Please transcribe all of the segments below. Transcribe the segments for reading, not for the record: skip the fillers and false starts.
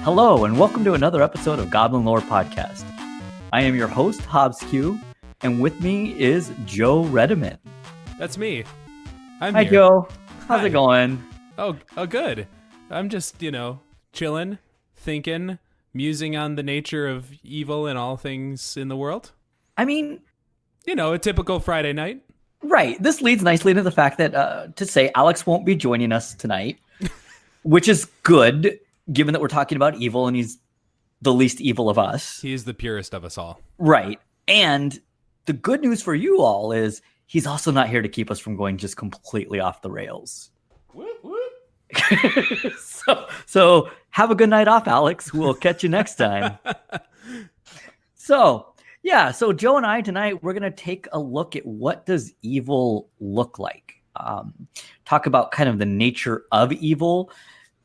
Hello, and welcome to another episode of Goblin Lore Podcast. I am your host, Hobbes Q, and with me is Joe Rediman. That's me. Hi, here. Joe. How's it going? Oh, good. I'm just, chilling, thinking, musing on the nature of evil and all things in the world. I mean, a typical Friday night. Right. This leads nicely to the fact that, to say Alex won't be joining us tonight, which is good, given that we're talking about evil and he's the least evil of us. He is the purest of us all. Right. And the good news for you all is he's also not here to keep us from going just completely off the rails. Whoop, whoop. So have a good night off, Alex. We'll catch you next time. So Joe and I tonight, we're going to take a look at what does evil look like. Talk about kind of the nature of evil,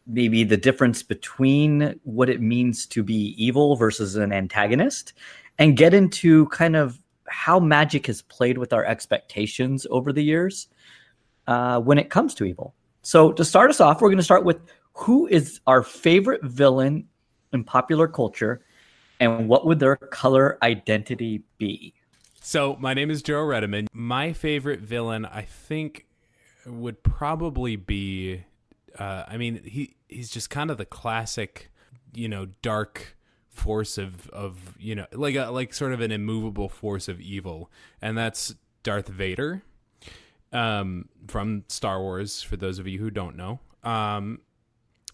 maybe the difference between what it means to be evil versus an antagonist, and get into kind of how magic has played with our expectations over the years when it comes to evil. So to start us off, we're going to start with who is our favorite villain in popular culture, and what would their color identity be? So my name is Joe Rediman. My favorite villain, I think, would probably be, he's just kind of the classic, dark force of like sort of an immovable force of evil, and that's Darth Vader from Star Wars, for those of you who don't know.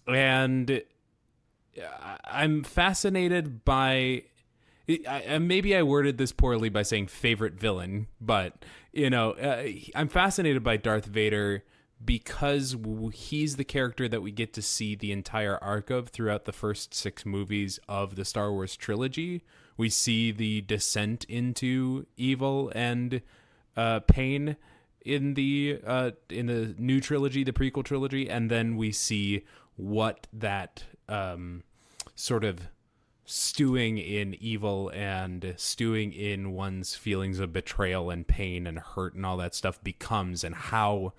And I'm fascinated by, maybe I worded this poorly by saying favorite villain, but, I'm fascinated by Darth Vader because he's the character that we get to see the entire arc of throughout the first 6 movies of the Star Wars trilogy. We see the descent into evil and pain in the new trilogy, the prequel trilogy, and then we see what that sort of stewing in evil and stewing in one's feelings of betrayal and pain and hurt and all that stuff becomes, and how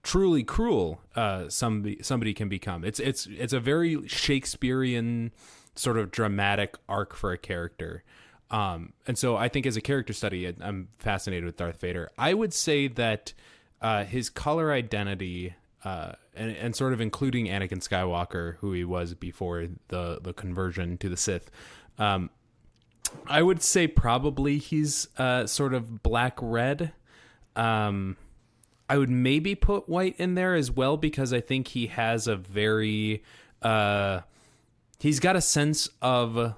truly cruel somebody can become. It's a very Shakespearean sort of dramatic arc for a character. And so I think as a character study, I'm fascinated with Darth Vader. I would say that his color identity, and sort of including Anakin Skywalker, who he was before the conversion to the Sith, I would say probably he's sort of black-red. I would maybe put white in there as well, because I think he has a very... he's got a sense of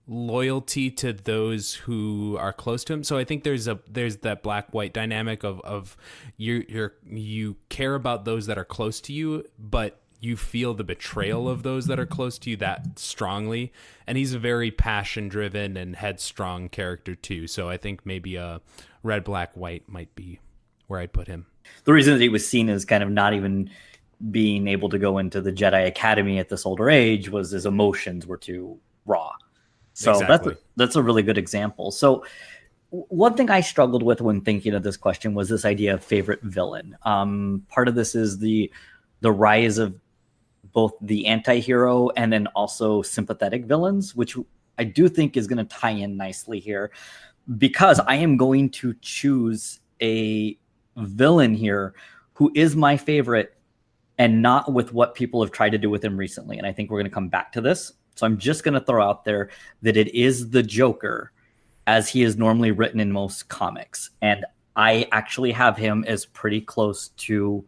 loyalty to those who are close to him. So I think there's that black-white dynamic of you care about those that are close to you, but you feel the betrayal of those that are close to you that strongly. And he's a very passion-driven and headstrong character too. So I think maybe a red, black, white might be where I'd put him. The reason that he was seen as kind of not even being able to go into the Jedi Academy at this older age was his emotions were too raw. So exactly. That's a really good example. So one thing I struggled with when thinking of this question was this idea of favorite villain. Part of this is the rise of both the anti-hero and then also sympathetic villains, which I do think is going to tie in nicely here, because I am going to choose a villain here who is my favorite and not with what people have tried to do with him recently. And I think we're going to come back to this. So I'm just going to throw out there that it is the Joker as he is normally written in most comics. And I actually have him as pretty close to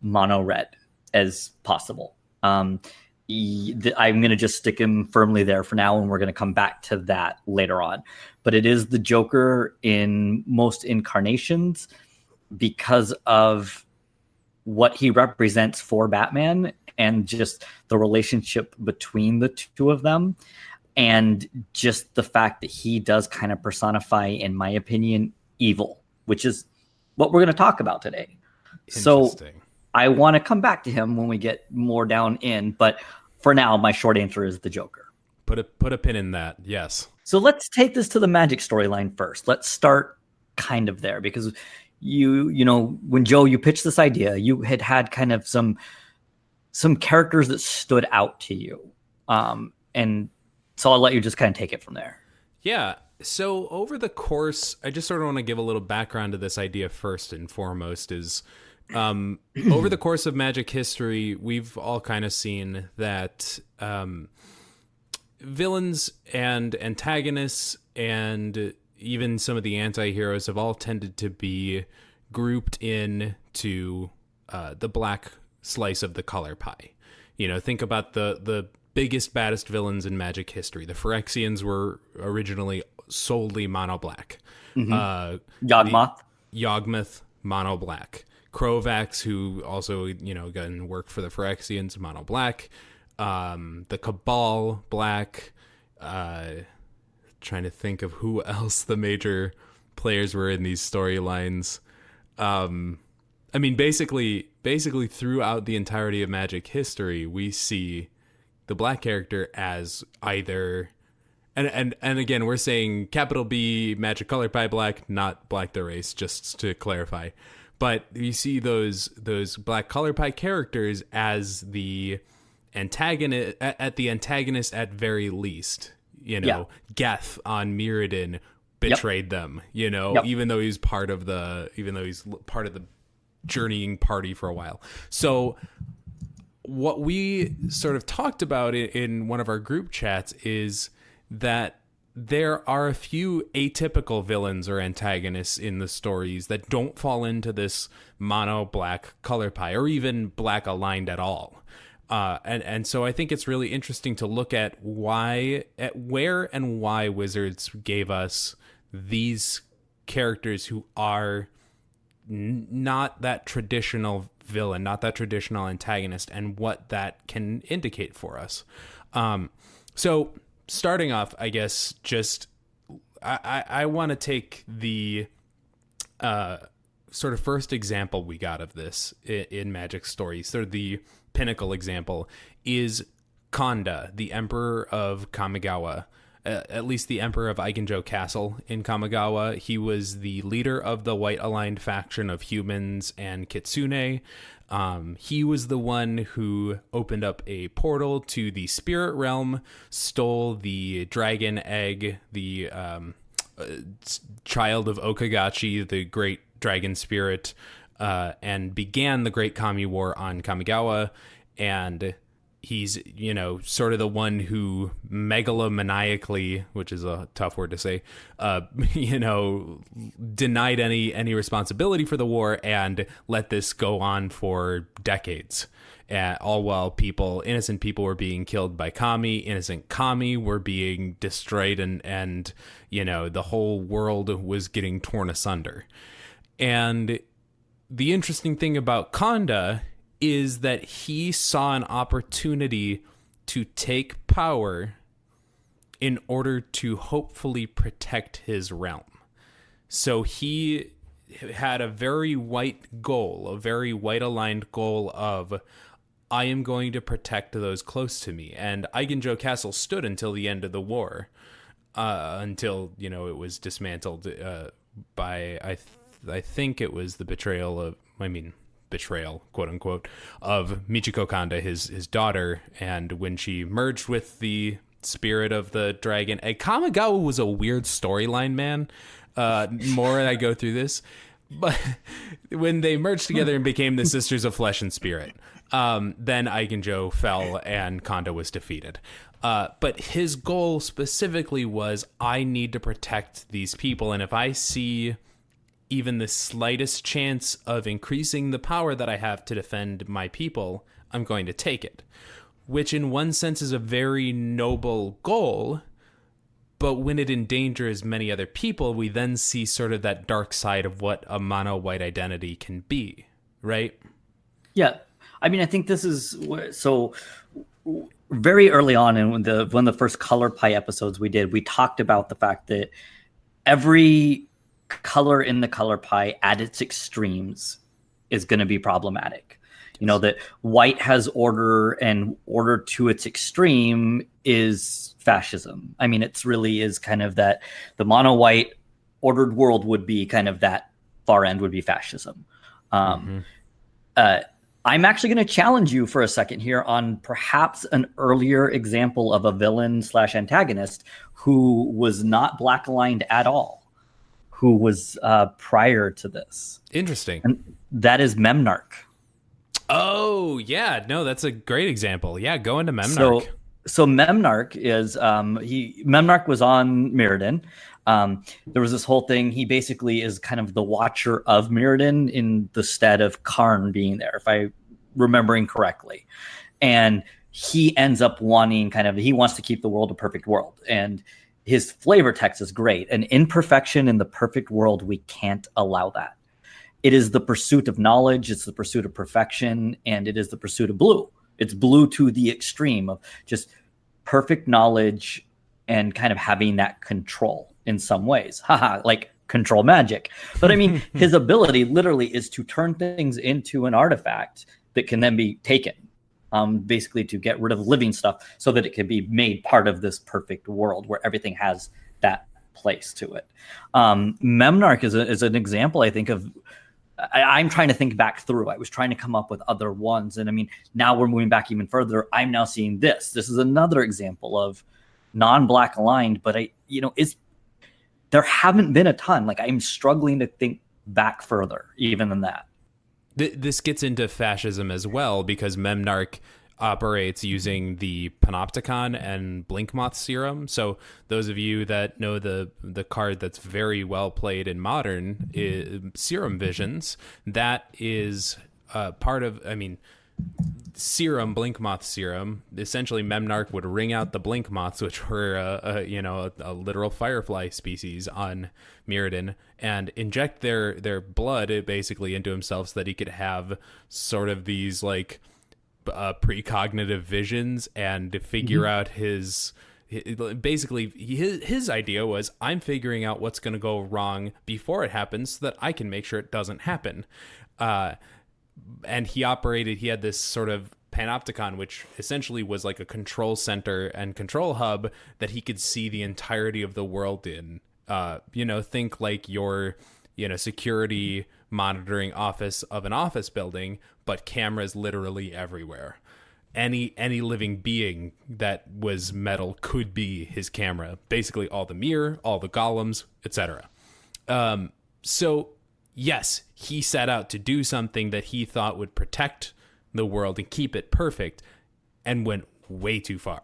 mono red as possible. I'm going to just stick him firmly there for now, and we're going to come back to that later on. But it is the Joker in most incarnations because of what he represents for Batman and just the relationship between the two of them, and just the fact that he does kind of personify, in my opinion, evil, which is what we're going to talk about today. So I want to come back to him when we get more down in, but for now, my short answer is the Joker. Put a pin in that. Yes. So let's take this to the magic storyline first. Let's start kind of there, because you know, when Joe, you pitched this idea, you had kind of some characters that stood out to you. And so I'll let you just kind of take it from there. Yeah. So over the course, I just sort of want to give a little background to this idea first and foremost is over the course of Magic history, we've all kind of seen that villains and antagonists and even some of the anti-heroes have all tended to be grouped into the black slice of the color pie. You know, think about the biggest, baddest villains in Magic history. The Phyrexians were originally solely mono black. Yawgmoth, mono black. Krovax, who also, you know, again, worked for the Phyrexians, mono black. The Cabal, black. Trying to think of who else the major players were in these storylines. I mean, basically throughout the entirety of Magic history, we see the black character as either, and again, we're saying capital B Magic color pie black, not black the race, just to clarify. But you see those black color pie characters as the antagonist at very least. You know, Geth on Mirrodin betrayed them. You know, even though he's part of the journeying party for a while. So what we sort of talked about in one of our group chats is that there are a few atypical villains or antagonists in the stories that don't fall into this mono black color pie or even black aligned at all. And so I think it's really interesting to look at where and why Wizards gave us these characters who are not that traditional villain, not that traditional antagonist, and what that can indicate for us. So starting off, I guess, just I want to take the sort of first example we got of this in Magic stories. Sort of the pinnacle example is Kanda, the Emperor of Kamigawa. At least the Emperor of Eikenjo Castle in Kamigawa. He was the leader of the white-aligned faction of humans and Kitsune. He was the one who opened up a portal to the spirit realm, stole the dragon egg, the child of Okagachi, the great dragon spirit, and began the Great Kami War on Kamigawa. And he's, you know, sort of the one who megalomaniacally, which is a tough word to say, you know, denied any responsibility for the war and let this go on for decades. All while innocent people were being killed by Kami, innocent Kami were being destroyed, and you know, the whole world was getting torn asunder. And the interesting thing about Kanda is that he saw an opportunity to take power in order to hopefully protect his realm. So he had a very white goal, a very white-aligned goal of, I am going to protect those close to me. And Eikenjo Castle stood until the end of the war, until, you know, it was dismantled by, I think it was the betrayal, quote unquote, of Michiko Kanda, his daughter. And when she merged with the spirit of the dragon, Kamigawa was a weird storyline, man. More as I go through this, but when they merged together and became the Sisters of Flesh and Spirit, then Eikenjo fell and Kanda was defeated. But his goal specifically was, I need to protect these people, and if I see even the slightest chance of increasing the power that I have to defend my people, I'm going to take it. Which in one sense is a very noble goal, but when it endangers many other people, we then see sort of that dark side of what a mono-white identity can be, right? Yeah. I mean, I think this is so very early on in one of the first Color Pie episodes we did, we talked about the fact that every color in the color pie at its extremes is going to be problematic. You know, that white has order, and order to its extreme is fascism. I mean, it's really is kind of that the mono white ordered world would be kind of that far end would be fascism. I'm actually going to challenge you for a second here on perhaps an earlier example of a villain / antagonist who was not black aligned at all, who was prior to this. Interesting. And that is Memnarch. Oh, yeah. No, that's a great example. Yeah, go into Memnarch. So Memnarch is Memnarch was on Mirrodin. There was this whole thing. He basically is kind of the watcher of Mirrodin in the stead of Karn being there, if I'm remembering correctly. And he ends up wanting he wants to keep the world a perfect world. And his flavor text is great. An imperfection in the perfect world, we can't allow that. It is the pursuit of knowledge. It's the pursuit of perfection. And it is the pursuit of blue. It's blue to the extreme of just perfect knowledge and kind of having that control in some ways. Haha, like control magic. But I mean, his ability literally is to turn things into an artifact that can then be taken, basically to get rid of living stuff so that it can be made part of this perfect world where everything has that place to it. Memnarch is an example, I think, of I'm trying to think back through. I was trying to come up with other ones. And I mean, now we're moving back even further. I'm now seeing this. This is another example of non-black aligned, but there haven't been a ton. Like, I'm struggling to think back further even than that. This gets into fascism as well, because Memnarch operates using the Panopticon and Blinkmoth serum. So those of you that know the card that's very well played in Modern, Serum Visions, that is part of, serum, Blinkmoth serum. Essentially, Memnarch would ring out the Blinkmoths, which were a literal firefly species on Mirrodin, and inject their blood basically into himself so that he could have sort of these like precognitive visions and to figure out his idea was, I'm figuring out what's going to go wrong before it happens so that I can make sure it doesn't happen. And he had this sort of panopticon, which essentially was like a control center and control hub that he could see the entirety of the world in. Think like your, security monitoring office of an office building, but cameras literally everywhere. Any living being that was metal could be his camera. Basically all the mirror, all the golems, etc. So yes, he set out to do something that he thought would protect the world and keep it perfect, and went way too far.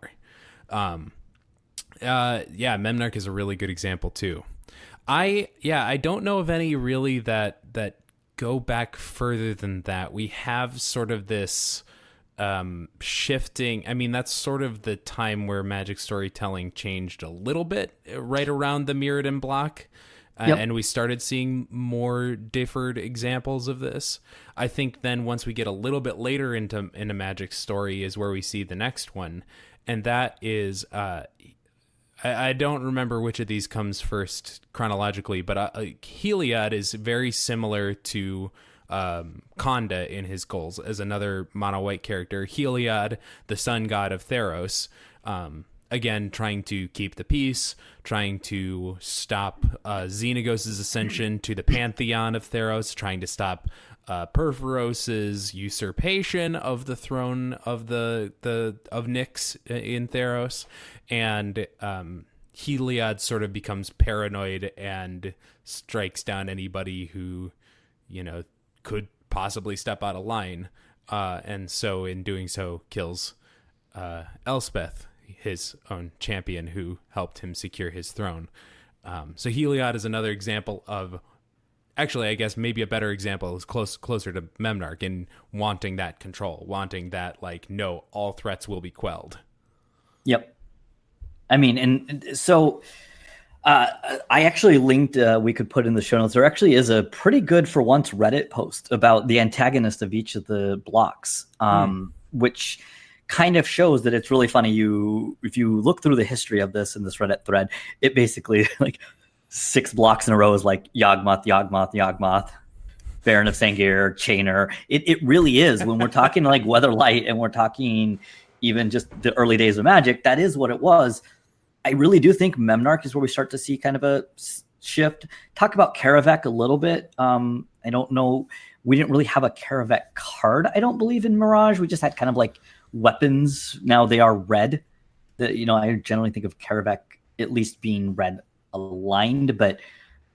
Memnarch is a really good example too. I don't know of any really that go back further than that. We have sort of this shifting. I mean, that's sort of the time where magic storytelling changed a little bit, right around the Mirrodin block. And we started seeing more differed examples of this. I think then once we get a little bit later into magic story is where we see the next one. And that is, I don't remember which of these comes first chronologically, but Heliod is very similar to Conda in his goals as another mono-white character. Heliod, the sun god of Theros, again, trying to keep the peace, trying to stop Xenagos' ascension to the pantheon of Theros, trying to stop Perforos's usurpation of the throne of of Nyx in Theros, and Heliod sort of becomes paranoid and strikes down anybody who, could possibly step out of line, and so in doing so kills Elspeth, his own champion who helped him secure his throne. So Heliod is another example of, actually, I guess maybe a better example is closer to Memnarch in wanting that control, wanting that, like, no, all threats will be quelled. Yep. I mean, and so I actually linked, we could put in the show notes, there actually is a pretty good, for once, Reddit post about the antagonist of each of the blocks, which kind of shows that it's really funny. If you look through the history of this in this Reddit thread, it basically, like, 6 blocks in a row is like Yawgmoth, Yawgmoth, Yawgmoth, Baron of Sangir, Chainer. It really is. When we're talking like Weatherlight and we're talking even just the early days of Magic, that is what it was. I really do think Memnarch is where we start to see kind of a shift. Talk about Karavek a little bit I don't know. We didn't really have a Karavet card, I don't believe, in Mirage. We just had kind of like weapons. Now they are red. I generally think of Karavet at least being red aligned, but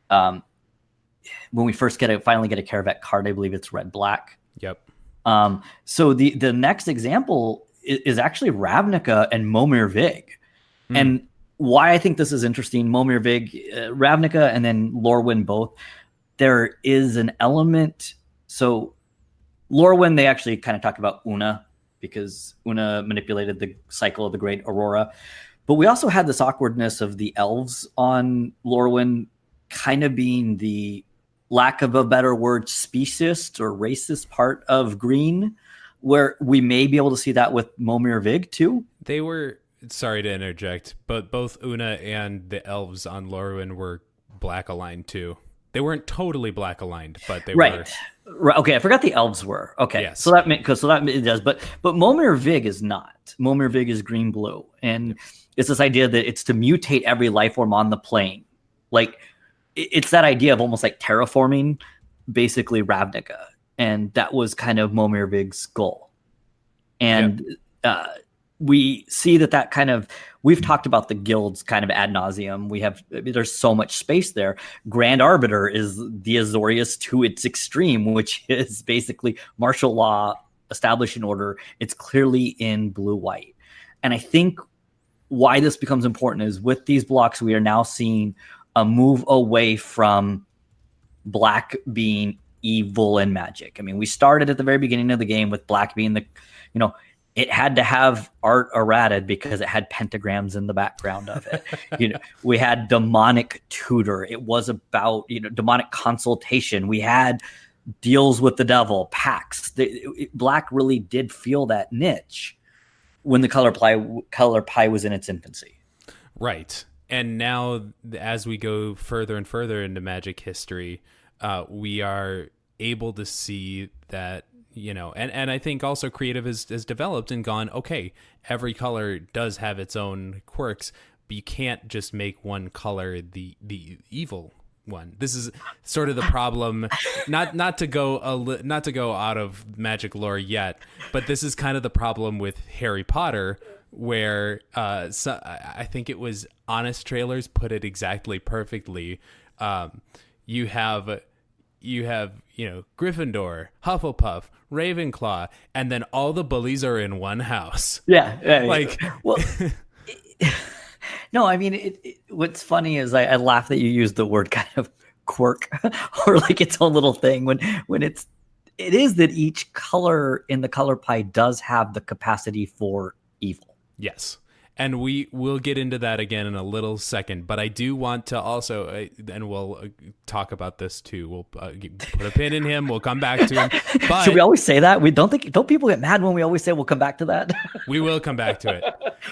when we first finally get a Karavet card, I believe it's red black. Yep. So the next example is actually Ravnica and Momir Vig. And why I think this is interesting, Momir Vig, Ravnica, and then Lorwyn both, there is an element. So Lorwyn, they actually kind of talked about Una, because Una manipulated the cycle of the Great Aurora. But we also had this awkwardness of the elves on Lorwyn kind of being the, lack of a better word, speciest or racist part of green, where we may be able to see that with Momir Vig too. They were, sorry to interject, but both Una and the elves on Lorwyn were black aligned too. They weren't totally black aligned, but they were. Right. Okay, I forgot the elves were. Okay, yes. So that it does, but Momir Vig is not. Momir Vig is green blue, and it's this idea that it's to mutate every life form on the plane. Like, it's that idea of almost like terraforming, basically Ravnica, and that was kind of Momir Vig's goal. And we see that kind of, we've talked about the guilds kind of ad nauseum. There's so much space there. Grand Arbiter is the Azorius to its extreme, which is basically martial law, establishing order. It's clearly in blue-white. And I think why this becomes important is with these blocks, we are now seeing a move away from black being evil and magic. I mean, we started at the very beginning of the game with black being it had to have art errated because it had pentagrams in the background of it. We had demonic tutor. It was about, demonic consultation. We had deals with the devil, pacts. Black really did feel that niche when the color pie was in its infancy. Right. And now, as we go further and further into Magic history, we are able to see that, and I think also creative has developed and gone, okay, every color does have its own quirks, but you can't just make one color the evil one. This is sort of the problem, not to go out of Magic lore yet, but this is kind of the problem with Harry Potter, where I think it was Honest Trailers put it exactly perfectly. You have Gryffindor, Hufflepuff, Ravenclaw, and then all the bullies are in one house. Yeah. Well, no, I mean, what's funny is I laugh that you use the word kind of quirk or like its own little thing when it is that each color in the color pie does have the capacity for evil. Yes. And we will get into that again in a little second, but I do want to also, and we'll talk about this too. We'll put a pin in him. We'll come back to him. But should we always say that? Don't people get mad when we always say we'll come back to that? We will come back to it.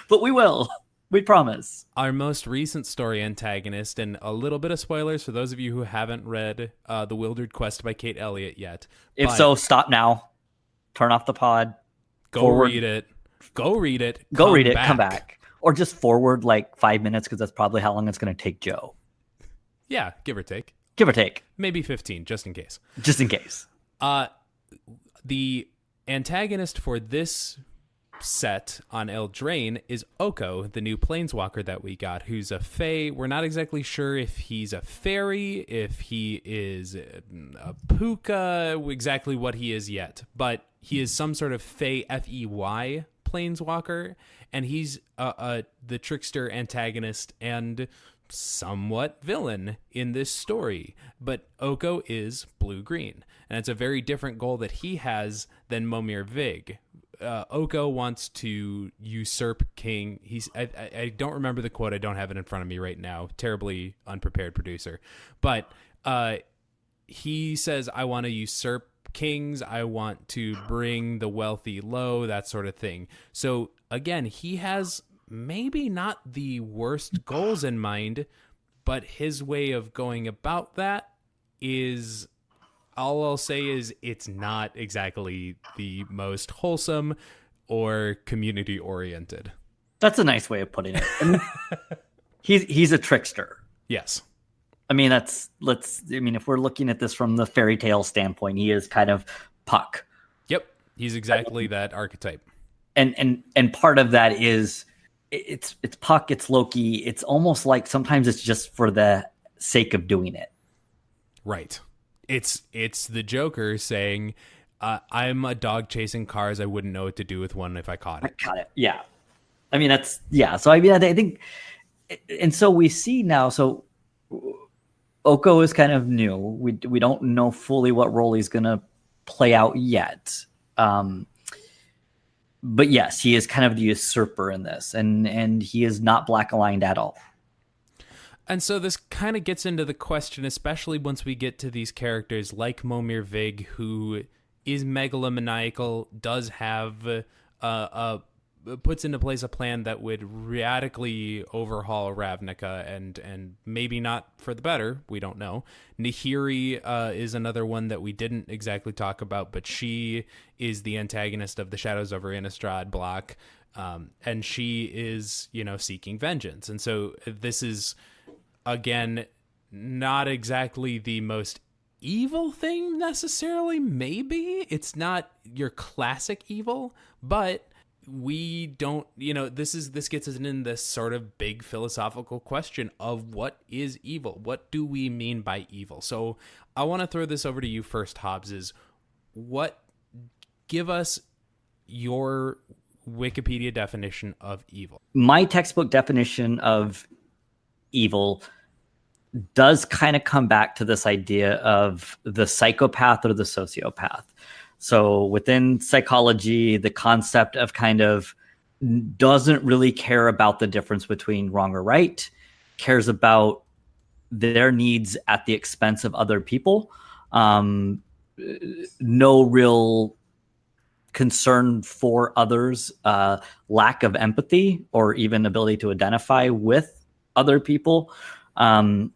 But we will. We promise. Our most recent story antagonist, and a little bit of spoilers for those of you who haven't read The Wildered Quest by Kate Elliott yet. If so, stop now. Turn off the pod. Go read it. Go read it. Come back. Or just forward like 5 minutes, because that's probably how long it's going to take Joe. Yeah, give or take. Maybe 15, just in case. The antagonist for this set on Eldraine is Oko, the new planeswalker that we got, who's a fae. We're not exactly sure if he's a fairy, if he is a puka, exactly what he is yet. But he is some sort of fae, F-E-Y, planeswalker, and he's the trickster antagonist and somewhat villain in this story. But Oko is blue-green, and it's a very different goal that he has than Momir Vig. Oko wants to usurp king. I don't remember the quote. I don't have it in front of me right now. Terribly unprepared producer. But he says, I want to usurp kings. I want to bring the wealthy low, that sort of thing. So again, he has maybe not the worst goals in mind, but his way of going about that is, all I'll say is it's not exactly the most wholesome or community oriented. That's a nice way of putting it. I mean, he's a trickster. Yes. I mean, if we're looking at this from the fairy tale standpoint, he is kind of Puck. Yep. He's exactly that archetype. And part of that is it's Puck, it's Loki. It's almost like sometimes it's just for the sake of doing it. Right. It's the Joker saying, I'm a dog chasing cars. I wouldn't know what to do with one if I caught it. Yeah. I mean, So I mean, I think, and so we see now, so Oko is kind of new. We don't know fully what role he's going to play out yet. But yes, he is kind of the usurper in this, and he is not black aligned at all. And so this kind of gets into the question, especially once we get to these characters like Momir Vig, who is megalomaniacal, does have puts into place a plan that would radically overhaul Ravnica, and maybe not for the better. We don't know. Nahiri is another one that we didn't exactly talk about, but she is the antagonist of the Shadows over Innistrad block, and she is, seeking vengeance. And so this is, again, not exactly the most evil thing necessarily. Maybe it's not your classic evil, but we don't, this gets us in this sort of big philosophical question of what is evil? What do we mean by evil? So I want to throw this over to you first, Hobbs, give us your Wikipedia definition of evil. My textbook definition of evil does kind of come back to this idea of the psychopath or the sociopath. So within psychology, the concept of kind of doesn't really care about the difference between wrong or right, cares about their needs at the expense of other people. No real concern for others, lack of empathy or even ability to identify with other people. That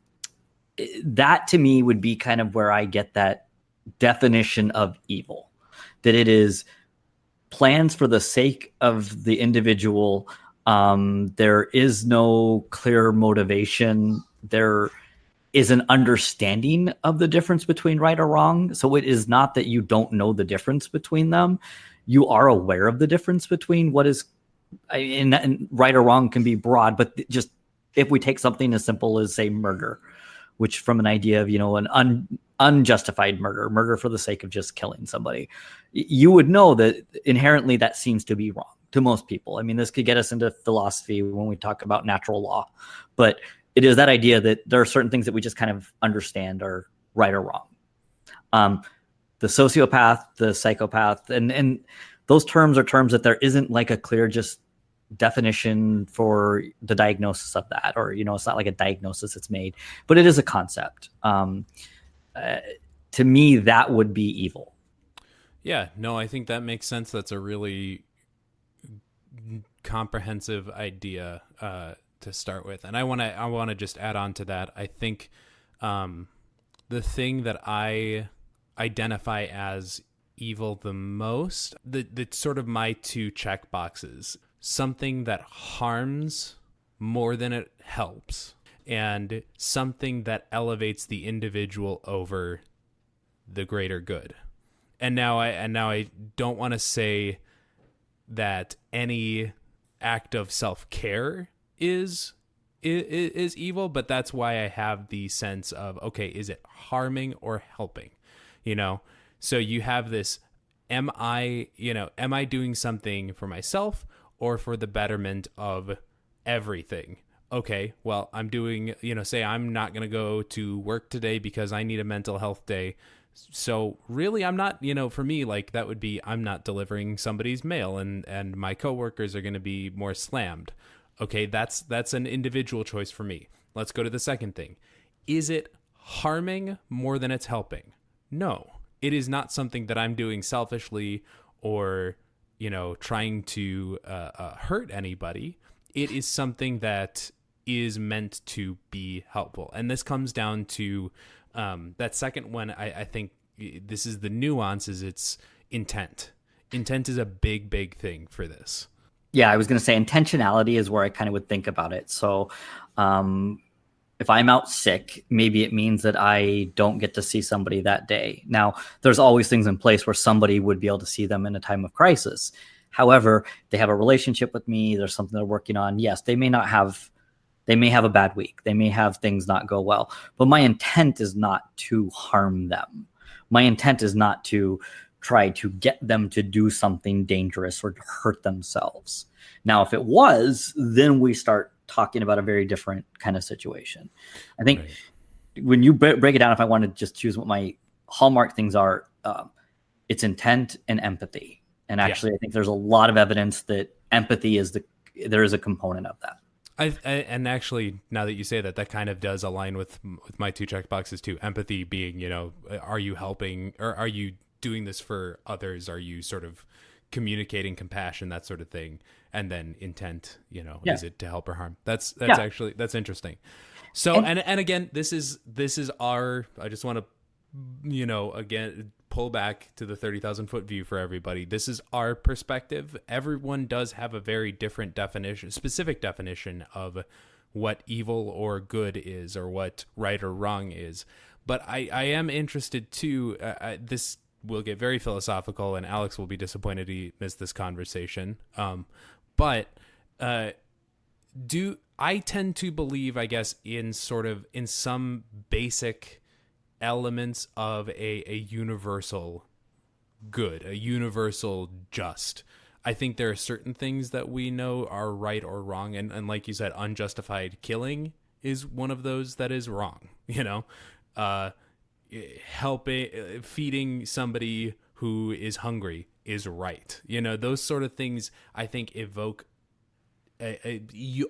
to me would be kind of where I get that definition of evil. That it is plans for the sake of the individual. There is no clear motivation. There is an understanding of the difference between right or wrong. So it is not that you don't know the difference between them. You are aware of the difference between what is, and right or wrong can be broad, but just if we take something as simple as, say, murder, which from an idea of, an unjustified murder for the sake of just killing somebody, you would know that inherently that seems to be wrong to most people. I mean, this could get us into philosophy when we talk about natural law, but it is that idea that there are certain things that we just kind of understand are right or wrong. The sociopath, the psychopath, and those terms are terms that there isn't like a clear just definition for the diagnosis of that, or it's not like a diagnosis that's made, but it is a concept. To me, that would be evil. Yeah, no, I think that makes sense. That's a really comprehensive idea to start with, and I want to just add on to that. I think the thing that I identify as evil the most, the sort of my two check boxes: something that harms more than it helps, and something that elevates the individual over the greater good. And now I don't want to say that any act of self-care is evil, but that's why I have the sense of, okay, is it harming or helping? So you have this, am I doing something for myself or for the betterment of everything? Okay, well, I'm doing, say I'm not going to go to work today because I need a mental health day. So really, I'm not, for me, like that would be, I'm not delivering somebody's mail and my coworkers are going to be more slammed. Okay, that's an individual choice for me. Let's go to the second thing. Is it harming more than it's helping? No, it is not something that I'm doing selfishly or, trying to hurt anybody. It is something that is meant to be helpful. And this comes down to that second one. I think this is the nuance, is it's intent. Intent is a big, big thing for this. Yeah, I was going to say intentionality is where I kind of would think about it. So if I'm out sick, maybe it means that I don't get to see somebody that day. Now, there's always things in place where somebody would be able to see them in a time of crisis. However, they have a relationship with me. There's something they're working on. Yes, they may have a bad week. They may have things not go well. But my intent is not to harm them. My intent is not to try to get them to do something dangerous or to hurt themselves. Now, if it was, then we start talking about a very different kind of situation. I think when you break it down, if I want to just choose what my hallmark things are, it's intent and empathy. And actually, I think there's a lot of evidence that empathy there is a component of that. And actually, now that you say that, that kind of does align with my two checkboxes too. Empathy being, are you helping, or are you doing this for others? Are you sort of communicating compassion, that sort of thing? And then intent, is it to help or harm? That's actually, that's interesting. So, and again, this is our, I just want to, again, pull back to the 30,000 foot view for everybody. This is our perspective. Everyone does have a very different specific definition of what evil or good is, or what right or wrong is. But I am interested too, this will get very philosophical, and Alex will be disappointed he missed this conversation. But I tend to believe, I guess, in some basic elements of a universal good, a universal just. I think there are certain things that we know are right or wrong, and like you said, unjustified killing is one of those that is wrong. Feeding somebody who is hungry is right. Those sort of things I think evoke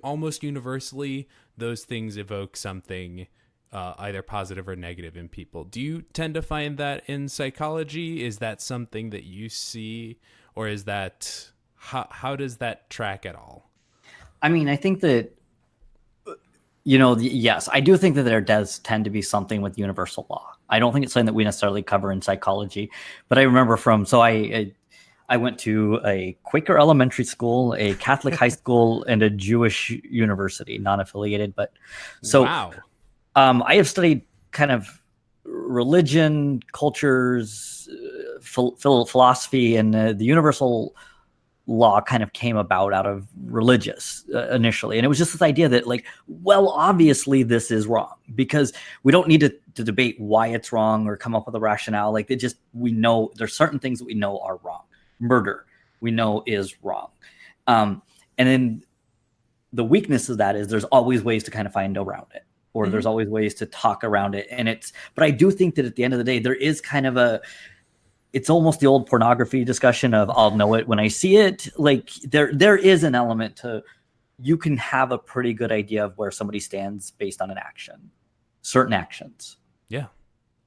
almost universally. Those things evoke something either positive or negative in people. Do you tend to find that in psychology? Is that something that you see, or is that how does that track at all? I mean, I think that yes, I do think that there does tend to be something with universal law. I don't think it's something that we necessarily cover in psychology, but I remember I went to a Quaker elementary school, a Catholic high school, and a Jewish university, non-affiliated. But so, wow. I have studied kind of religion, cultures, philosophy, and the universal law kind of came about out of religious initially. And it was just this idea that obviously this is wrong, because we don't need to debate why it's wrong or come up with a rationale. We know there's certain things that we know are wrong. Murder, we know, is wrong. And then the weakness of that is there's always ways to kind of find around it, or there's always ways to talk around it. But I do think that at the end of the day, there is kind of it's almost the old pornography discussion of I'll know it when I see it. There is an element to, you can have a pretty good idea of where somebody stands based on certain actions. Yeah.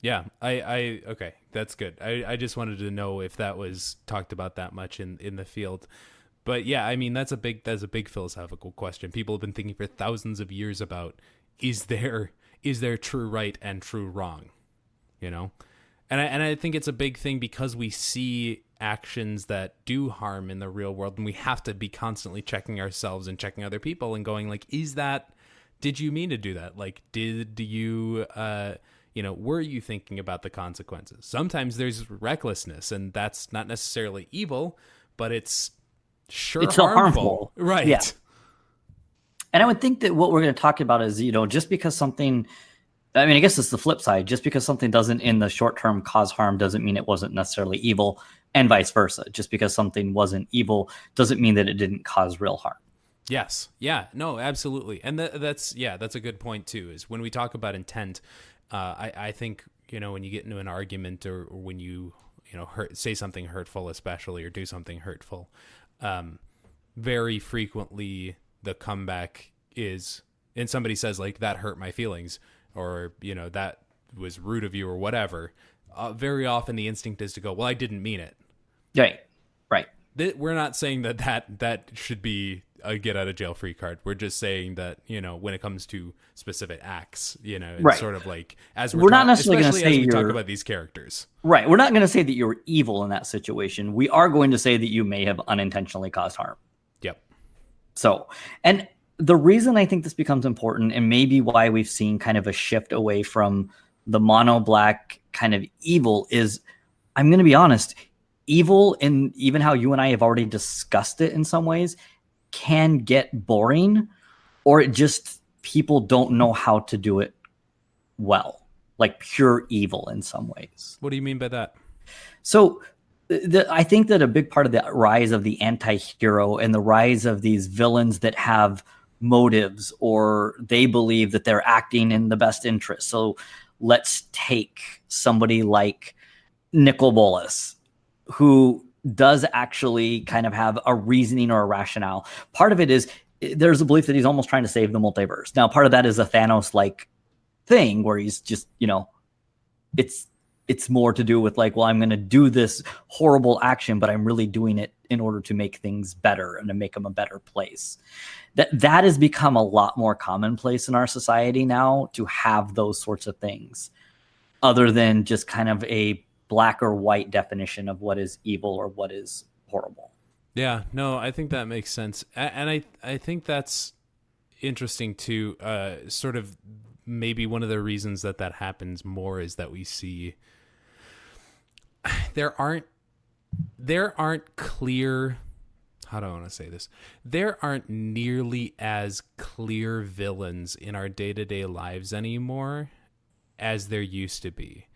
Yeah. I okay. That's good. I just wanted to know if that was talked about that much in the field. But yeah, I mean, that's a big philosophical question. People have been thinking for thousands of years about, is there true right and true wrong? And I think it's a big thing because we see actions that do harm in the real world, and we have to be constantly checking ourselves and checking other people and going did you mean to do that? Did you, were you thinking about the consequences? Sometimes there's recklessness, and that's not necessarily evil, but it's harmful. Right. Yeah. And I would think that what we're going to talk about is, just because something, I mean, I guess it's the flip side. Just because something doesn't in the short term cause harm doesn't mean it wasn't necessarily evil, and vice versa. Just because something wasn't evil doesn't mean that it didn't cause real harm. Yes. Yeah, no, absolutely. And that's a good point too, is when we talk about intent, I think, when you get into an argument or when you say something hurtful, especially, or do something hurtful, very frequently the comeback is, and somebody says that hurt my feelings, or, that was rude of you or whatever. Very often the instinct is to go, well, I didn't mean it. Right. We're not saying that should be a get out of jail free card. We're just saying that, when it comes to specific acts, it's right. sort of as we're not necessarily going to say talk about these characters. Right. We're not going to say that you're evil in that situation. We are going to say that you may have unintentionally caused harm. Yep. So, and the reason I think this becomes important, and maybe why we've seen kind of a shift away from the mono black kind of evil, is, I'm going to be honest, evil, and even how you and I have already discussed it in some ways, can get boring, or it just, people don't know how to do it well, like pure evil in some ways. What do you mean by that? So I think that a big part of the rise of the anti-hero and the rise of these villains that have motives, or they believe that they're acting in the best interest. So let's take somebody like Nicol Bolas, who does actually kind of have a reasoning or a rationale. Part of it is there's a belief that he's almost trying to save the multiverse. Now, part of that is a Thanos-like thing where he's just, it's more to do with like, well, I'm going to do this horrible action, but I'm really doing it in order to make things better and to make them a better place. That has become a lot more commonplace in our society now, to have those sorts of things, other than just kind of a black or white definition of what is evil or what is horrible. Yeah, no, I think that makes sense. And I think that's interesting too. Sort of maybe one of the reasons that happens more is that we see there aren't clear, how do I want to say this? There aren't nearly as clear villains in our day-to-day lives anymore as there used to be.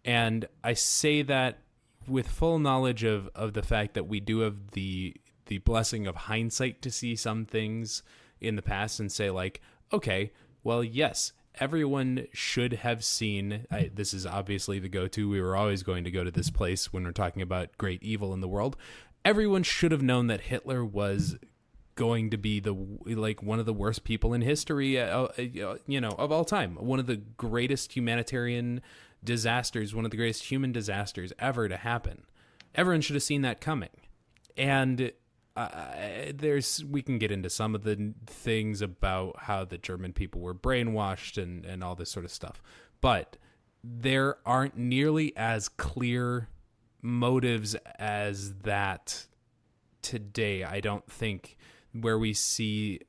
And I say that with full knowledge of the fact that we do have the blessing of hindsight to see some things in the past and say like, okay, well, yes, everyone should have seen, this is obviously the go-to, we were always going to go to this place when we're talking about great evil in the world. Everyone should have known that Hitler was going to be one of the worst people in history, of all time. One of the greatest humanitarian disasters, one of the greatest human disasters ever to happen. Everyone should have seen that coming. And we can get into some of the things about how the German people were brainwashed and all this sort of stuff. But there aren't nearly as clear motives as that today, I don't think, where we see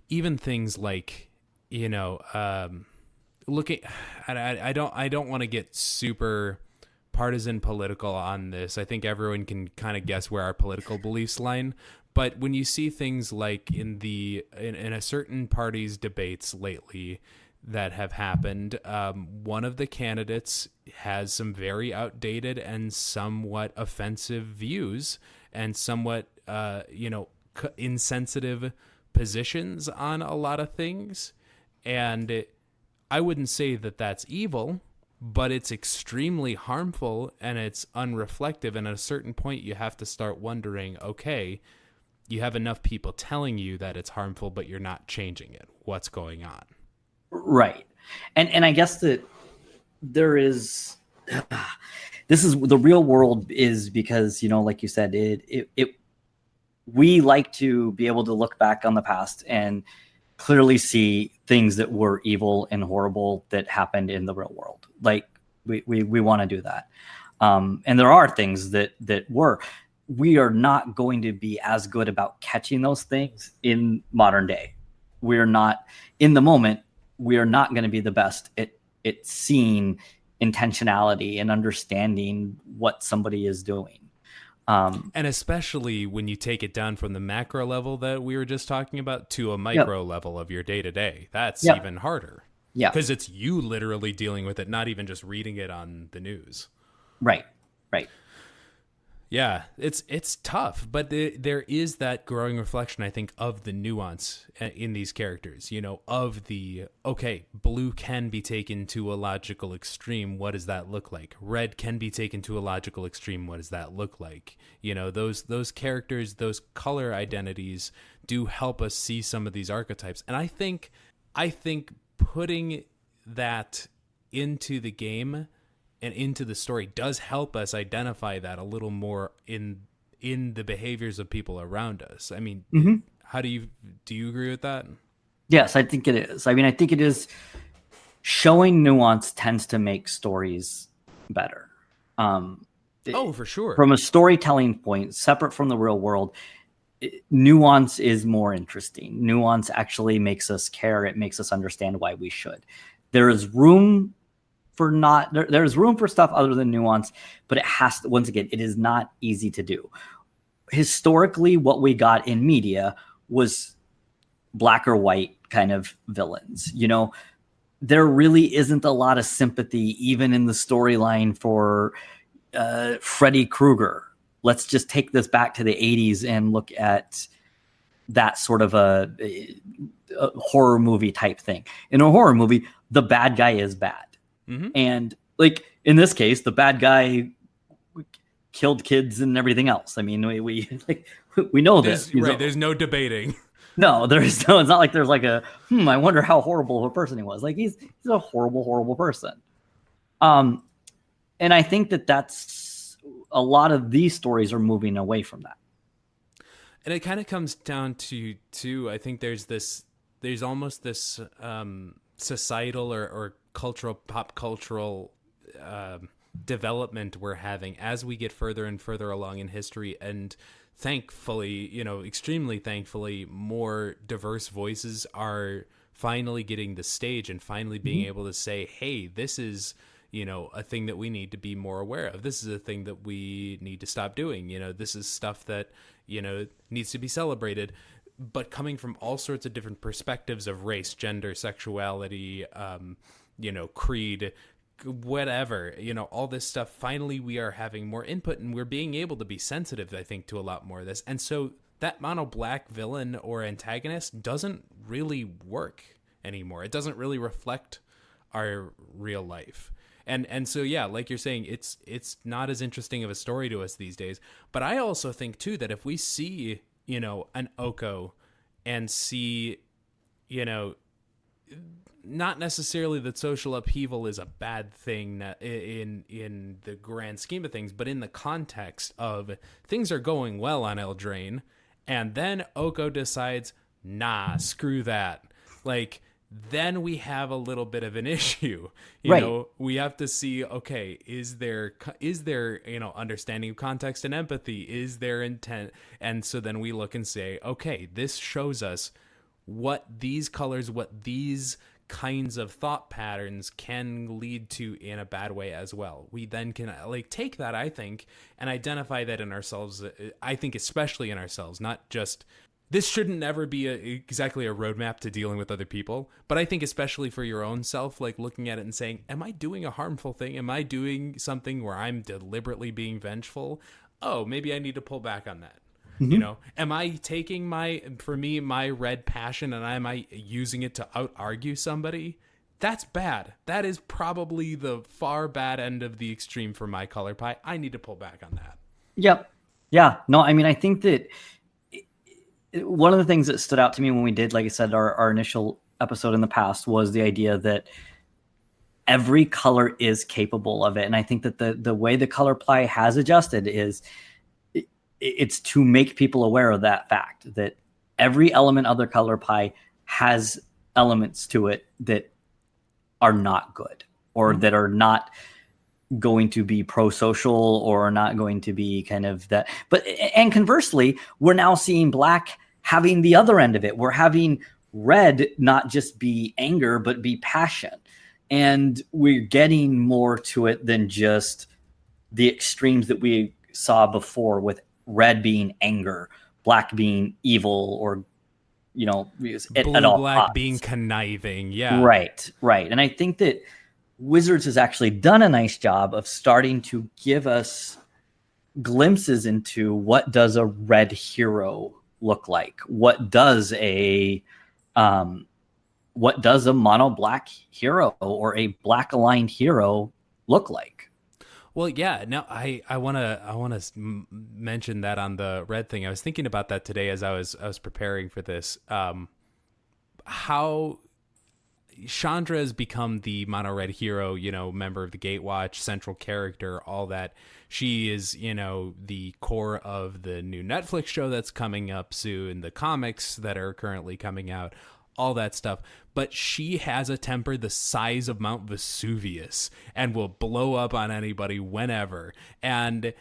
even things like, looking, I don't want to get super partisan political on this. I think everyone can kind of guess where our political beliefs line. But when you see things like in a certain party's debates lately that have happened, one of the candidates has some very outdated and somewhat offensive views and somewhat, insensitive positions on a lot of things. And I wouldn't say that that's evil, but it's extremely harmful and it's unreflective. And at a certain point, you have to start wondering, okay, you have enough people telling you that it's harmful, but you're not changing it. What's going on? Right. And I guess that there is, this is the real world, is because, like you said, we like to be able to look back on the past and clearly see things that were evil and horrible that happened in the real world. Like we want to do that. And there are things that were. We are not going to be as good about catching those things in modern day. We're not, in the moment, we are not going to be the best at seeing intentionality and understanding what somebody is doing. And especially when you take it down from the macro level that we were just talking about to a micro level of your day-to-day, that's even harder. Yeah. Because it's you literally dealing with it, not even just reading it on the news. Right. Yeah, it's tough, but there is that growing reflection, I think, of the nuance in these characters, of the, okay, blue can be taken to a logical extreme. What does that look like? Red can be taken to a logical extreme. What does that look like? Those characters, those color identities do help us see some of these archetypes. And I think putting that into the game and into the story does help us identify that a little more in the behaviors of people around us. I mean, how do you agree with that? Yes, I think it is. I mean, I think it is. Showing nuance tends to make stories better. For sure. From a storytelling point, separate from the real world, nuance is more interesting. Nuance actually makes us care. It makes us understand why we should. There is room for there's room for stuff other than nuance, but it has to, once again, it is not easy to do. Historically, what we got in media was black or white kind of villains. There really isn't a lot of sympathy, even in the storyline for Freddy Krueger. Let's just take this back to the 80s and look at that sort of a horror movie type thing. In a horror movie, the bad guy is bad. Mm-hmm. And like in this case, the bad guy killed kids and everything else. I mean, we know this. Right. There's no debating. No, it's not like there's like I wonder how horrible of a person he was. Like he's a horrible, horrible person. And I think that's a lot of these stories are moving away from that. And it kind of comes down to I think there's almost this societal or pop cultural development we're having as we get further and further along in history. And thankfully, extremely thankfully, more diverse voices are finally getting the stage and finally being able to say, hey, this is, a thing that we need to be more aware of. This is a thing that we need to stop doing. This is stuff that, needs to be celebrated, but coming from all sorts of different perspectives of race, gender, sexuality, creed, whatever, all this stuff. Finally, we are having more input and we're being able to be sensitive, I think, to a lot more of this. And so that mono black villain or antagonist doesn't really work anymore. It doesn't really reflect our real life. And so, yeah, like you're saying, it's not as interesting of a story to us these days. But I also think, too, that if we see, an Oko and see, not necessarily that social upheaval is a bad thing in the grand scheme of things, but in the context of things are going well on Eldraine, and then Oko decides, nah, screw that. Like, then we have a little bit of an issue. We have to see, okay, is there understanding of context and empathy? Is there intent? And so then we look and say, okay, this shows us what these colors, what these kinds of thought patterns can lead to in a bad way as well. We then can take that, I think, and identify that in ourselves. I think especially in ourselves, not just, this shouldn't ever be exactly a roadmap to dealing with other people, but I think especially for your own self, looking at it and saying, am I doing a harmful thing? Am I doing something where I'm deliberately being vengeful? Oh, maybe I need to pull back on that. Mm-hmm. Am I taking my red passion and am I using it to out-argue somebody? That's bad. That is probably the far bad end of the extreme for my color pie. I need to pull back on that. Yep. Yeah. No, I mean, I think that one of the things that stood out to me when we did, like I said, our initial episode in the past was the idea that every color is capable of it. And I think that the way the color pie has adjusted is it's to make people aware of that fact, that every element of the color pie has elements to it that are not good or that are not going to be pro-social or not going to be kind of that. And conversely, we're now seeing black having the other end of it. We're having red not just be anger, but be passion. And we're getting more to it than just the extremes that we saw before, with red being anger, black being evil, or black costs. Being conniving. Yeah, right. And I think that Wizards has actually done a nice job of starting to give us glimpses into what does a red hero look like. What does a mono black hero or a black aligned hero look like? Well, yeah. Now, I want to mention that on the red thing. I was thinking about that today as I was preparing for this. How Chandra has become the mono red hero, member of the Gatewatch, central character, all that. She is, the core of the new Netflix show that's coming up soon, the comics that are currently coming out, all that stuff. But she has a temper the size of Mount Vesuvius and will blow up on anybody whenever. And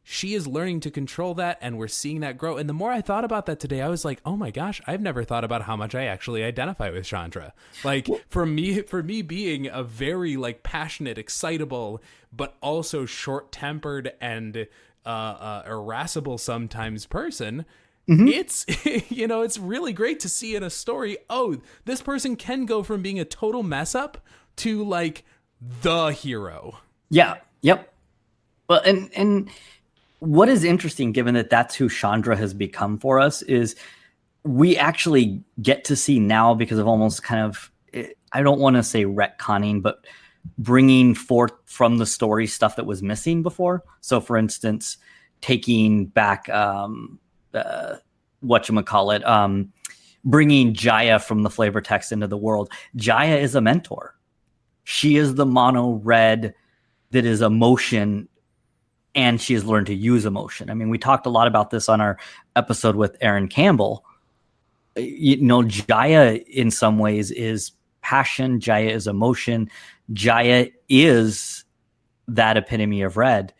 she is learning to control that, and we're seeing that grow. And the more I thought about that today, I was like, oh my gosh, I've never thought about how much I actually identify with Chandra. Like, for me being a very like passionate, excitable, but also short-tempered and irascible sometimes person, it's it's really great to see in a story, oh, this person can go from being a total mess up to like the hero. Yeah. Yep. Well, and what is interesting, given that that's who Chandra has become for us, is we actually get to see now, because of almost kind of, I don't want to say retconning, but bringing forth from the story stuff that was missing before. So, for instance, taking back bringing Jaya from the flavor text into the world. Jaya is a mentor. She is the mono red that is emotion, and she has learned to use emotion. I mean, we talked a lot about this on our episode with Aaron Campbell. Jaya in some ways is passion. Jaya is emotion. Jaya is that epitome of red.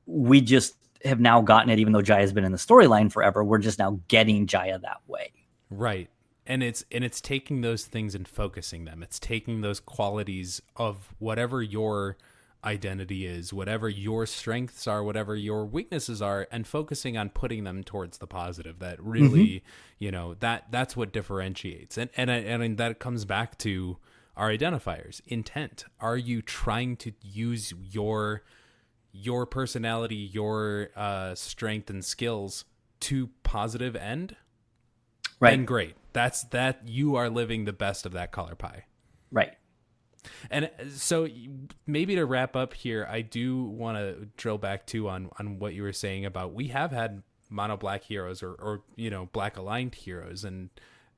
We just have now gotten it, even though Jaya has been in the storyline forever. We're just now getting Jaya that way. Right. And it's taking those things and focusing them. It's taking those qualities of whatever your identity is, whatever your strengths are, whatever your weaknesses are, and focusing on putting them towards the positive. That really, that's what differentiates. And that comes back to our identifiers. Intent. Are you trying to use your personality, your strength and skills to positive end? Right. Then great. That you are living the best of that color pie. Right. And so maybe to wrap up here, I do want to drill back too on what you were saying about, we have had mono black heroes or black aligned heroes. And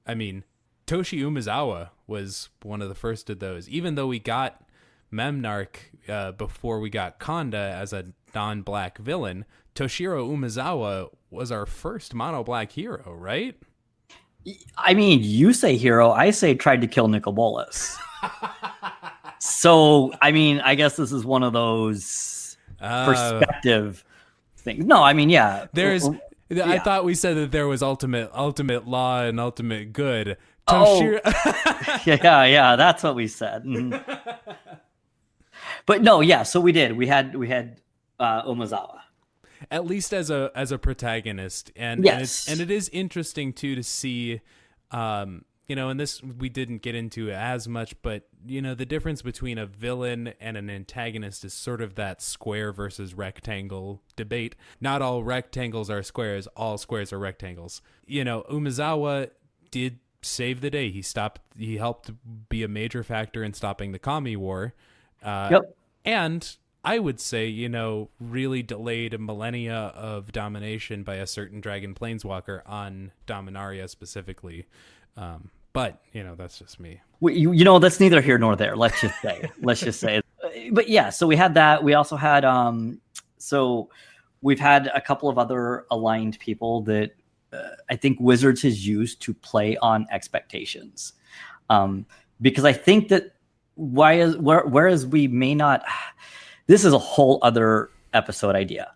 I mean, Toshi Umezawa was one of the first of those, even though we got Memnarch before we got Kanda as a non-black villain. Toshiro Umezawa was our first mono black hero, right? I mean, you say hero, I say tried to kill Nicol Bolas. So, I mean, I guess this is one of those perspective things. No, I mean, yeah. I thought we said that there was ultimate law and ultimate good. Yeah, that's what we said. But no, yeah, so we did. We had Umezawa. At least as a protagonist, and yes. and it is interesting too to see, and this we didn't get into as much, but the difference between a villain and an antagonist is sort of that square versus rectangle debate. Not all rectangles are squares; all squares are rectangles. Umezawa did save the day. He helped be a major factor in stopping the Kami War. Yep. And I would say, really delayed millennia of domination by a certain dragon planeswalker on Dominaria specifically. But, that's just me. That's neither here nor there. Let's just say. But yeah, so we had that. We also had, so we've had a couple of other aligned people that I think Wizards has used to play on expectations. Because I think that whereas we may not, this is a whole other episode idea.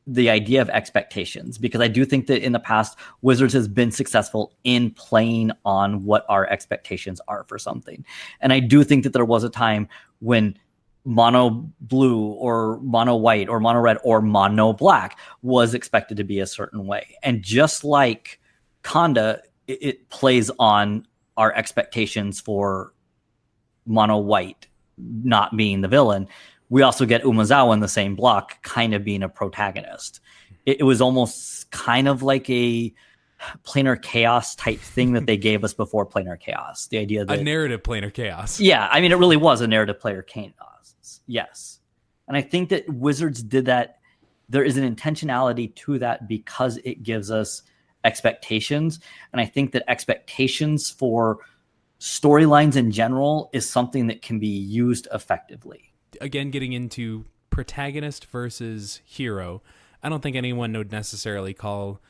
The idea of expectations, because I do think that in the past, Wizards has been successful in playing on what our expectations are for something. And I do think that there was a time when mono blue or mono white or mono red or mono black was expected to be a certain way. And just like Kanda, it plays on our expectations for mono white not being the villain. We also get Umezawa in the same block kind of being a protagonist. It was almost kind of like a planar chaos type thing that they gave us before planar chaos. The idea that a narrative planar chaos. Yeah, I mean, it really was a narrative planar chaos. Yes. And I think that Wizards did that. There is an intentionality to that because it gives us expectations. And I think that expectations for storylines in general is something that can be used effectively. Again, getting into protagonist versus hero, I don't think anyone would necessarily call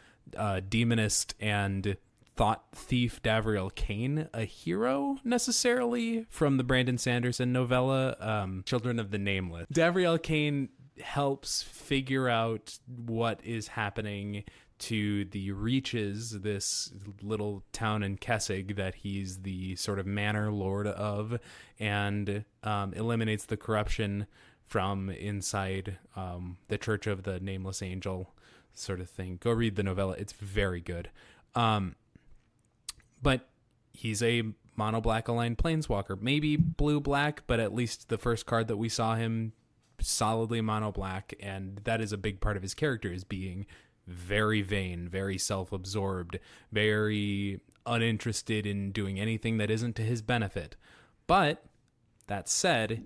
demonist and thought thief Davriel Kane a hero necessarily from the Brandon Sanderson novella, Children of the Nameless. Davriel Kane helps figure out what is happening to the Reaches, this little town in Kessig that he's the sort of manor lord of, and eliminates the corruption from inside the Church of the Nameless Angel sort of thing. Go read the novella. It's very good. But he's a mono black aligned planeswalker, maybe blue black, but at least the first card that we saw him solidly mono black, and that is a big part of his character, is being very vain, very self-absorbed, very uninterested in doing anything that isn't to his benefit. But that said,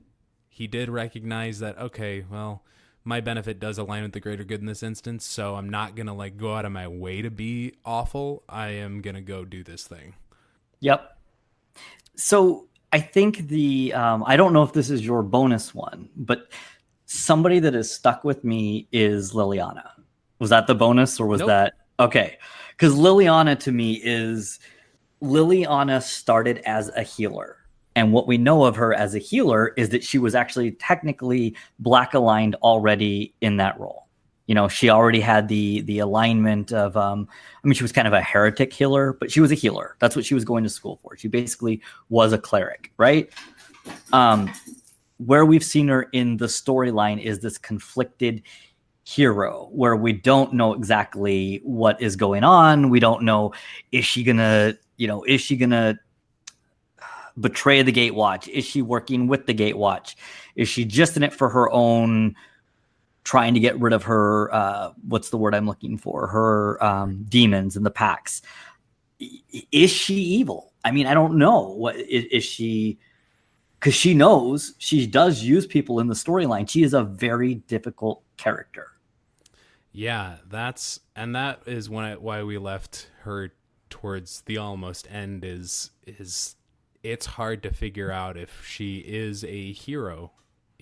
he did recognize that, okay, well, my benefit does align with the greater good in this instance, so I'm not going to like go out of my way to be awful. I am going to go do this thing. Yep. So I think I don't know if this is your bonus one, but somebody that has stuck with me is Liliana. Was that the bonus, or was that okay? Because Liliana to me Liliana started as a healer. And what we know of her as a healer is that she was actually technically black aligned already in that role. You know, she already had the alignment of, she was kind of a heretic healer, but she was a healer. That's what she was going to school for. She basically was a cleric, right? Where we've seen her in the storyline is this conflicted hero where we don't know exactly what is going on. We don't know, is she gonna betray the Gatewatch? Is she working with the Gatewatch? Is she just in it for her own, trying to get rid of her, what's the word I'm looking for? Her demons and the packs. Is she evil? I mean, I don't know. What is she? Because she knows she does use people in the storyline. She is a very difficult character. Yeah, that is why we left her towards the almost end. Is it's hard to figure out if she is a hero.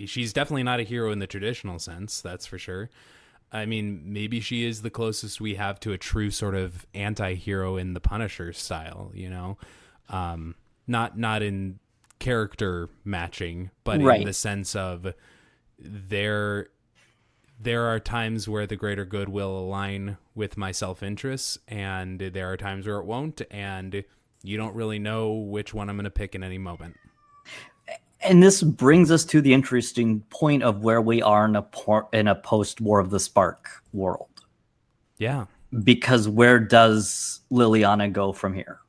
She's definitely not a hero in the traditional sense, that's for sure. I mean, maybe she is the closest we have to a true sort of anti-hero in the Punisher style, you know? Not in character matching, but in the sense of there are times where the greater good will align with my self-interests, and there are times where it won't, and you don't really know which one I'm going to pick in any moment. And this brings us to the interesting point of where we are in a post-War of the Spark world. Yeah. Because where does Liliana go from here?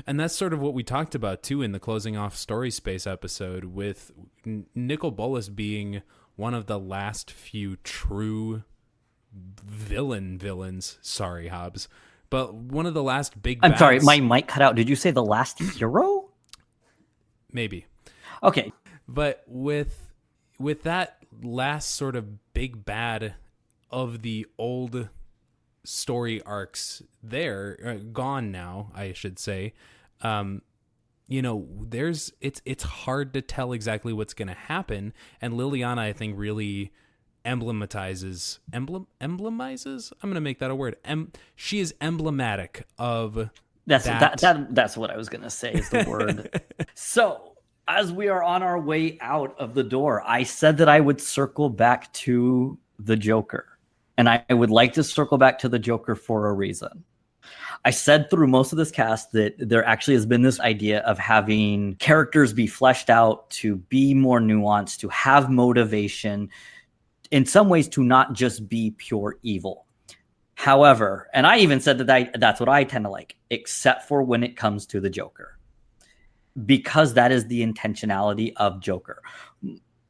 And that's sort of what we talked about, too, in the Closing Off Story Space episode, with Nicol Bolas being one of the last few true villains. Sorry, Hobbes. But one of the last big I'm sorry, my mic cut out. Did you say the last hero? Maybe. Okay. But with that last sort of big bad of the old story arcs there, gone now, I should say, you know, it's hard to tell exactly what's going to happen. And Liliana, I think, really emblemizes. I'm going to make that a word. She is emblematic of that's what I was going to say is the word. So as we are on our way out of the door, I said that I would circle back to the Joker. And I would like to circle back to the Joker for a reason. I said through most of this cast that there actually has been this idea of having characters be fleshed out, to be more nuanced, to have motivation, in some ways to not just be pure evil. However, and I even said that that's what I tend to like, except for when it comes to the Joker. Because that is the intentionality of Joker.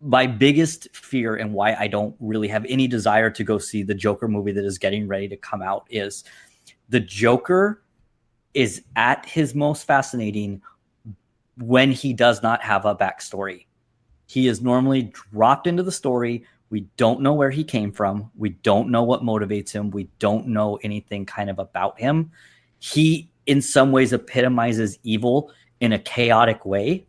My biggest fear and why I don't really have any desire to go see the Joker movie that is getting ready to come out is the Joker is at his most fascinating when he does not have a backstory. He is normally dropped into the story. We don't know where he came from. We don't know what motivates him. We don't know anything kind of about him. He, in some ways, epitomizes evil in a chaotic way,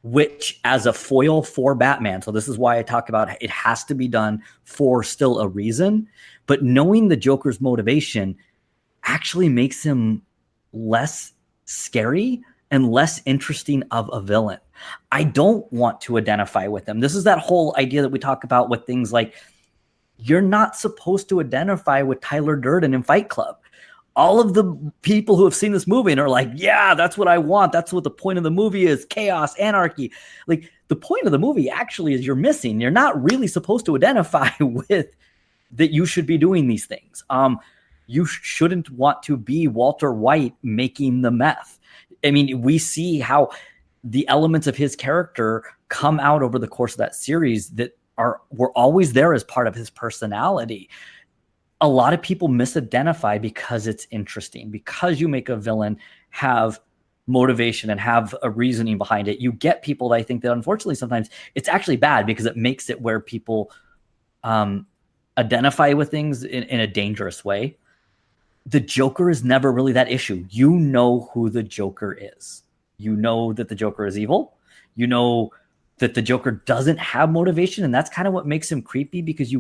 which as a foil for Batman, so this is why I talk about it has to be done for still a reason, but knowing the Joker's motivation actually makes him less scary and less interesting of a villain. I don't want to identify with him. This is that whole idea that we talk about with things like you're not supposed to identify with Tyler Durden in Fight Club. All of the people who have seen this movie and are like, yeah, that's what I want. That's what the point of the movie is. Chaos, anarchy. Like, the point of the movie actually is you're missing. You're not really supposed to identify with that you should be doing these things. You shouldn't want to be Walter White making the meth. I mean, we see how the elements of his character come out over the course of that series that were always there as part of his personality. A lot of people misidentify because it's interesting, because you make a villain have motivation and have a reasoning behind it. You get people that I think that unfortunately sometimes it's actually bad because it makes it where people identify with things in a dangerous way. The Joker is never really that issue. You know who the Joker is. You know that the Joker is evil. You know that the Joker doesn't have motivation, and that's kind of what makes him creepy, because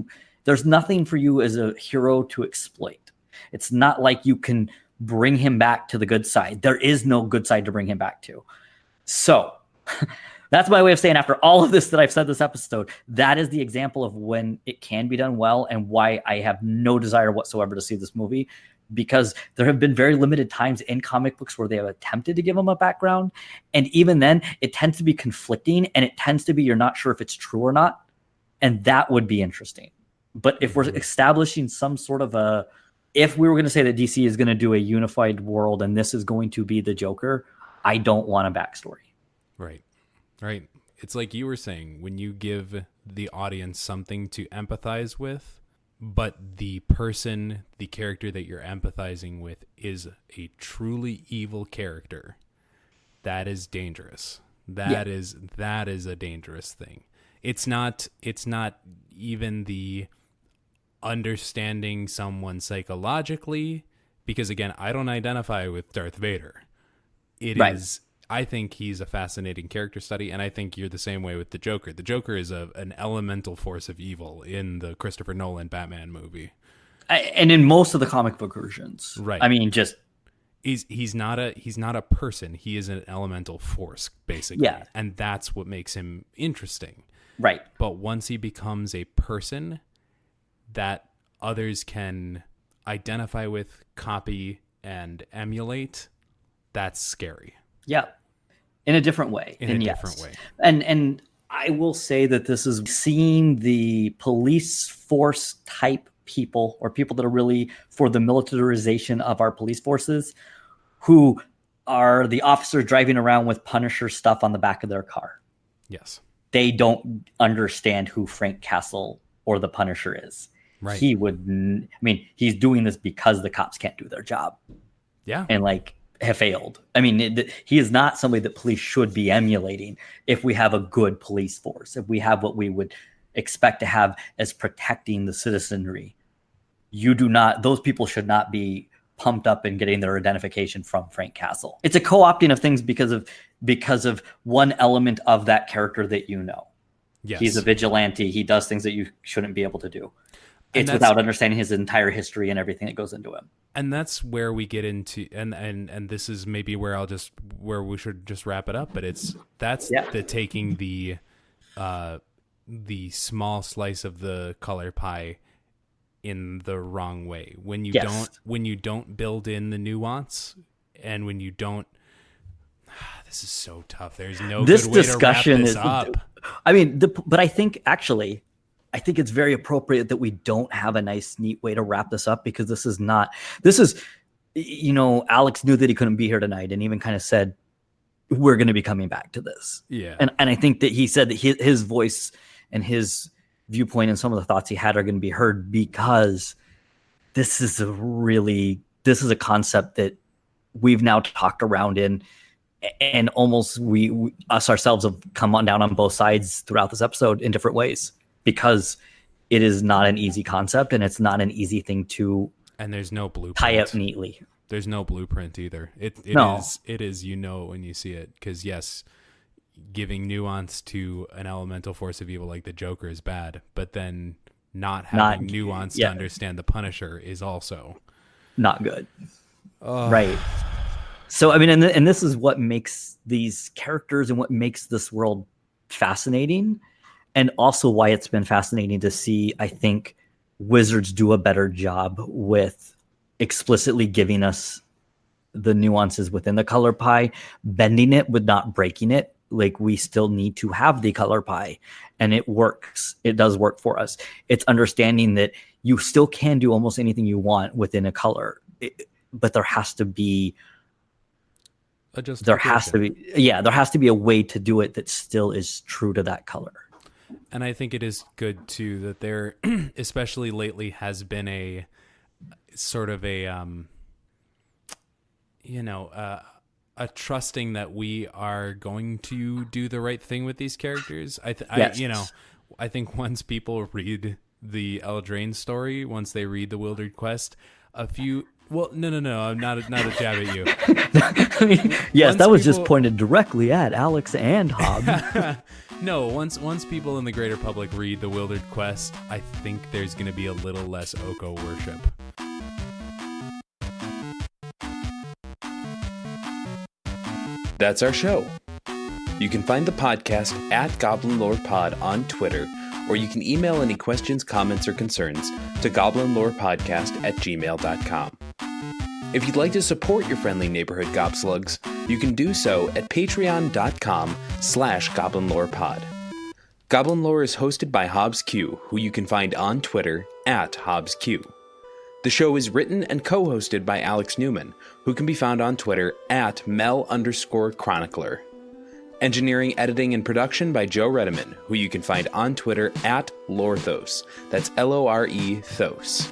there's nothing for you as a hero to exploit. It's not like you can bring him back to the good side. There is no good side to bring him back to. So that's my way of saying, after all of this that I've said this episode, that is the example of when it can be done well and why I have no desire whatsoever to see this movie, because there have been very limited times in comic books where they have attempted to give him a background. And even then, it tends to be conflicting, and it tends to be you're not sure if it's true or not. And that would be interesting. But if we're establishing some sort of if we were going to say that DC is going to do a unified world and this is going to be the Joker, I don't want a backstory. Right. It's like you were saying, when you give the audience something to empathize with, but the character that you're empathizing with is a truly evil character, that is dangerous. That is a dangerous thing. It's not even the understanding someone psychologically, because again, I don't identify with Darth Vader. I think he's a fascinating character study, and I think you're the same way with the Joker. The Joker is an elemental force of evil in the Christopher Nolan Batman movie. And in most of the comic book versions. Right. I mean, just he's not a person. He is an elemental force, basically. Yeah. And that's what makes him interesting. Right. But once he becomes a person that others can identify with, copy, and emulate, that's scary. Yeah. In a different way. And I will say that this is seeing the police force type people, or people that are really for the militarization of our police forces, who are the officers driving around with Punisher stuff on the back of their car. Yes. They don't understand who Frank Castle or the Punisher is. Right. He's doing this because the cops can't do their job. Yeah. And have failed. He is not somebody that police should be emulating if we have a good police force, if we have what we would expect to have as protecting the citizenry. Those people should not be pumped up and getting their identification from Frank Castle. It's a co-opting of things because of one element of that character that you know. Yes. He's a vigilante. He does things that you shouldn't be able to do. It's without understanding his entire history and everything that goes into him. And that's where we get into, and this is maybe where we should just wrap it up. But the taking the small slice of the color pie in the wrong way, when you don't build in the nuance, and when you don't. This is so tough. There's no this good way discussion to wrap this up. But I think it's very appropriate that we don't have a nice, neat way to wrap this up, because Alex knew that he couldn't be here tonight, and even kind of said, we're going to be coming back to this. Yeah. And I think that he said that his voice and his viewpoint and some of the thoughts he had are going to be heard, because this is a concept that we've now talked around in, and almost we ourselves have come on down on both sides throughout this episode in different ways, because it is not an easy concept, and it's not an easy thing to there's no blueprint. Tie up neatly. There's no blueprint either. It is when you see it, because yes, giving nuance to an elemental force of evil like the Joker is bad, but then not having nuance to understand the Punisher is also not good. Right. So and this is what makes these characters and what makes this world fascinating, and also why it's been fascinating to see, I think, Wizards do a better job with explicitly giving us the nuances within the color pie, bending it but not breaking it. Like, we still need to have the color pie, and it works. It does work for us. It's understanding that you still can do almost anything you want within a color, but there has to be there has to be a way to do it that still is true to that color. And I think it is good too that there, especially lately, has been a sort of a a trusting that we are going to do the right thing with these characters. I think once people read the Eldraine story, once they read the Wildered Quest, no, I'm not a jab at you. Yes, once that was just pointed directly at Alex and Hobbes. No, once people in the greater public read the Wildered Quest, I think there's going to be a little less Oko worship. That's our show. You can find the podcast at Goblin Lore Pod on Twitter, or you can email any questions, comments, or concerns to goblinlorepodcast@gmail.com. If you'd like to support your friendly neighborhood gobslugs, you can do so at patreon.com/goblinlorepod. Goblin Lore is hosted by Hobbes Q, who you can find on Twitter at HobbesQ. The show is written and co-hosted by Alex Newman, who can be found on Twitter at Mel_Chronicler. Engineering, editing, and production by Joe Redeman, who you can find on Twitter at Lorethos. That's Lorethos.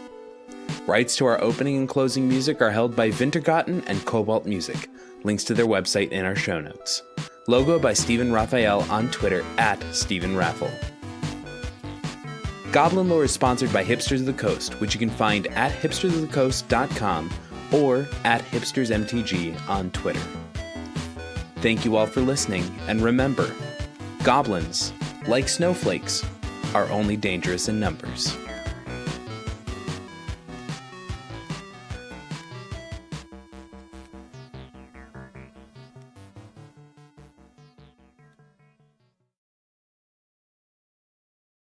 Rights to our opening and closing music are held by Wintergatan and Cobalt Music. Links to their website in our show notes. Logo by Stephen Raphael on Twitter at Stephen Raffle. Goblin Lore is sponsored by Hipsters of the Coast, which you can find at hipstersofthecoast.com or at hipstersmtg on Twitter. Thank you all for listening, and remember, goblins, like snowflakes, are only dangerous in numbers.